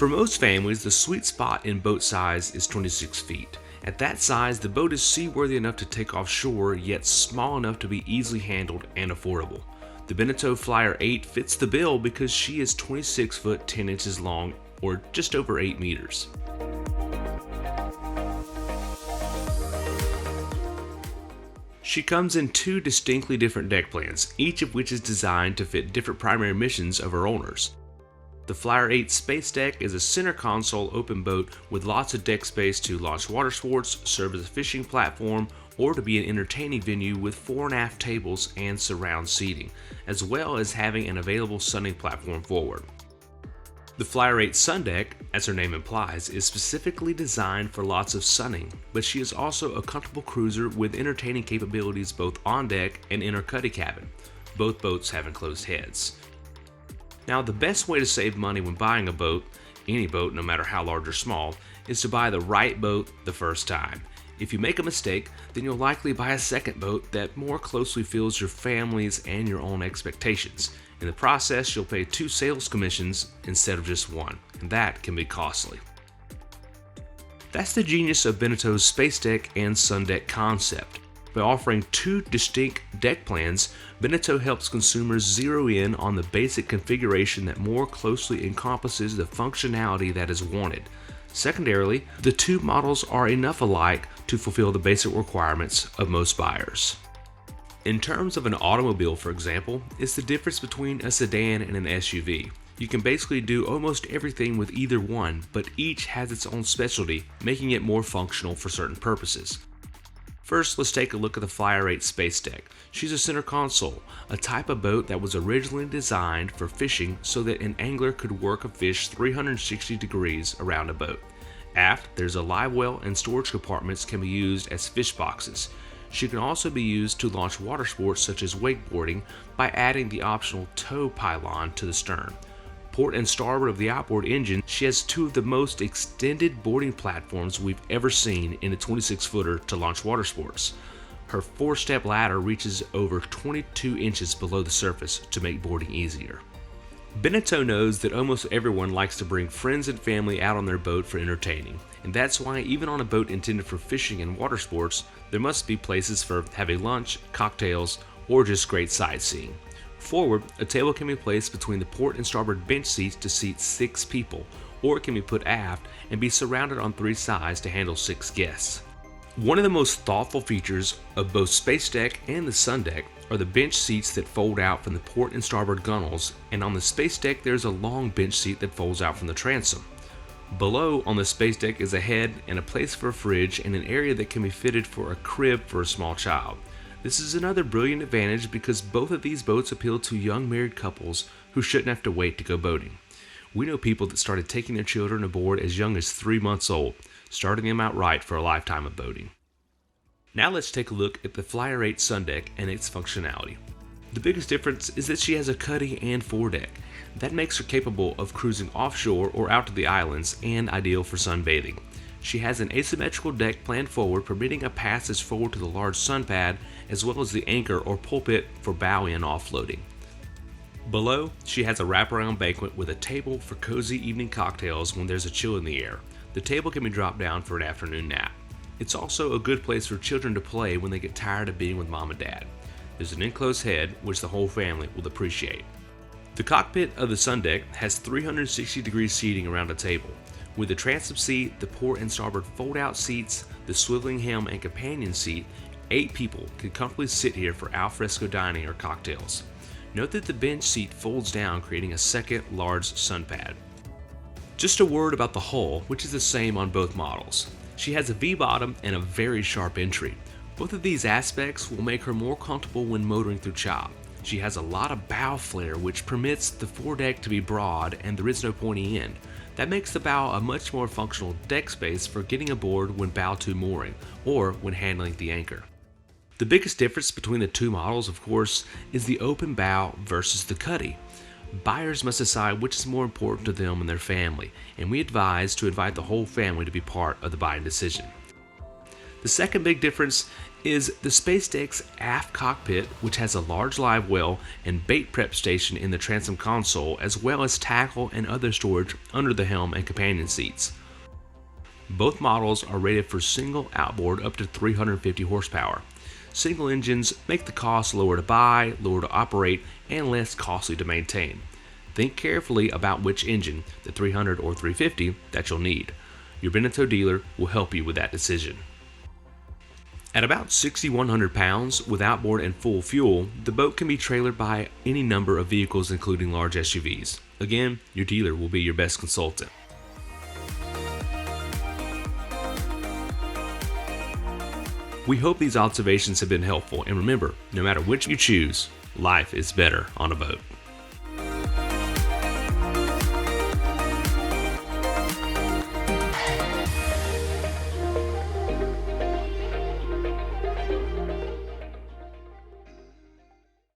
For most families, the sweet spot in boat size is 26 feet. At that size, the boat is seaworthy enough to take offshore, yet small enough to be easily handled and affordable. The Beneteau Flyer 8 fits the bill because she is 26 foot 10 inches long, or just over 8 meters. She comes in two distinctly different deck plans, each of which is designed to fit different primary missions of her owners. The Flyer 8 Spacedeck is a center console open boat with lots of deck space to launch water sports, serve as a fishing platform, or to be an entertaining venue with fore and aft tables and surround seating, as well as having an available sunning platform forward. The Flyer 8 Sundeck, as her name implies, is specifically designed for lots of sunning, but she is also a comfortable cruiser with entertaining capabilities both on deck and in her cuddy cabin. Both boats have enclosed heads. Now, the best way to save money when buying a boat, any boat no matter how large or small, is to buy the right boat the first time. If you make a mistake, then you'll likely buy a second boat that more closely fills your family's and your own expectations. In the process, you'll pay 2 sales commissions instead of just 1, and that can be costly. That's the genius of Beneteau's Spacedeck and Sundeck concept. By offering 2 distinct deck plans, Beneteau helps consumers zero in on the basic configuration that more closely encompasses the functionality that is wanted. Secondarily, the 2 models are enough alike to fulfill the basic requirements of most buyers. In terms of an automobile, for example, it's the difference between a sedan and an SUV. You can basically do almost everything with either one, but each has its own specialty, making it more functional for certain purposes. First, let's take a look at the Flyer 8 Spacedeck. She's a center console, a type of boat that was originally designed for fishing so that an angler could work a fish 360 degrees around a boat. Aft, there's a live well and storage compartments can be used as fish boxes. She can also be used to launch water sports such as wakeboarding by adding the optional tow pylon to the stern. Port and starboard of the outboard engine, she has 2 of the most extended boarding platforms we've ever seen in a 26-footer to launch water sports. Her 4-step ladder reaches over 22 inches below the surface to make boarding easier. Beneteau knows that almost everyone likes to bring friends and family out on their boat for entertaining, and that's why even on a boat intended for fishing and water sports, there must be places for having lunch, cocktails, or just great sightseeing. Forward, a table can be placed between the port and starboard bench seats to seat 6 people, or it can be put aft and be surrounded on 3 sides to handle 6 guests. One of the most thoughtful features of both Spacedeck and the Sundeck are the bench seats that fold out from the port and starboard gunnels, and on the Spacedeck there's a long bench seat that folds out from the transom. Below on the Spacedeck is a head and a place for a fridge and an area that can be fitted for a crib for a small child. This is another brilliant advantage because both of these boats appeal to young married couples who shouldn't have to wait to go boating. We know people that started taking their children aboard as young as 3 months old, starting them out right for a lifetime of boating. Now let's take a look at the Flyer 8 Sundeck and its functionality. The biggest difference is that she has a cuddy and foredeck. That makes her capable of cruising offshore or out to the islands and ideal for sunbathing. She has an asymmetrical deck planned forward, permitting a passage forward to the large sun pad as well as the anchor or pulpit for bow-in offloading. Below, she has a wraparound banquet with a table for cozy evening cocktails when there's a chill in the air. The table can be dropped down for an afternoon nap. It's also a good place for children to play when they get tired of being with mom and dad. There's an enclosed head, which the whole family will appreciate. The cockpit of the Sundeck has 360-degree seating around a table. With the transom seat, the port and starboard fold-out seats, the swiveling helm and companion seat, 8 people can comfortably sit here for al fresco dining or cocktails. Note that the bench seat folds down, creating a second large sun pad. Just a word about the hull, which is the same on both models. She has a V-bottom and a very sharp entry. Both of these aspects will make her more comfortable when motoring through chop. She has a lot of bow flare, which permits the foredeck to be broad and there is no pointy end. That makes the bow a much more functional deck space for getting aboard when bow to mooring or when handling the anchor. The biggest difference between the 2 models, of course, is the open bow versus the cuddy. Buyers must decide which is more important to them and their family, and we advise to invite the whole family to be part of the buying decision. The second big difference is the Spacedeck's aft cockpit, which has a large live well and bait prep station in the transom console, as well as tackle and other storage under the helm and companion seats. Both models are rated for single outboard up to 350 horsepower. Single engines make the cost lower to buy, lower to operate, and less costly to maintain. Think carefully about which engine, the 300 or 350, that you'll need. Your Beneteau dealer will help you with that decision. At about 6,100 pounds, with outboard and full fuel, the boat can be trailered by any number of vehicles including large SUVs. Again, your dealer will be your best consultant. We hope these observations have been helpful, and remember, no matter which you choose, life is better on a boat.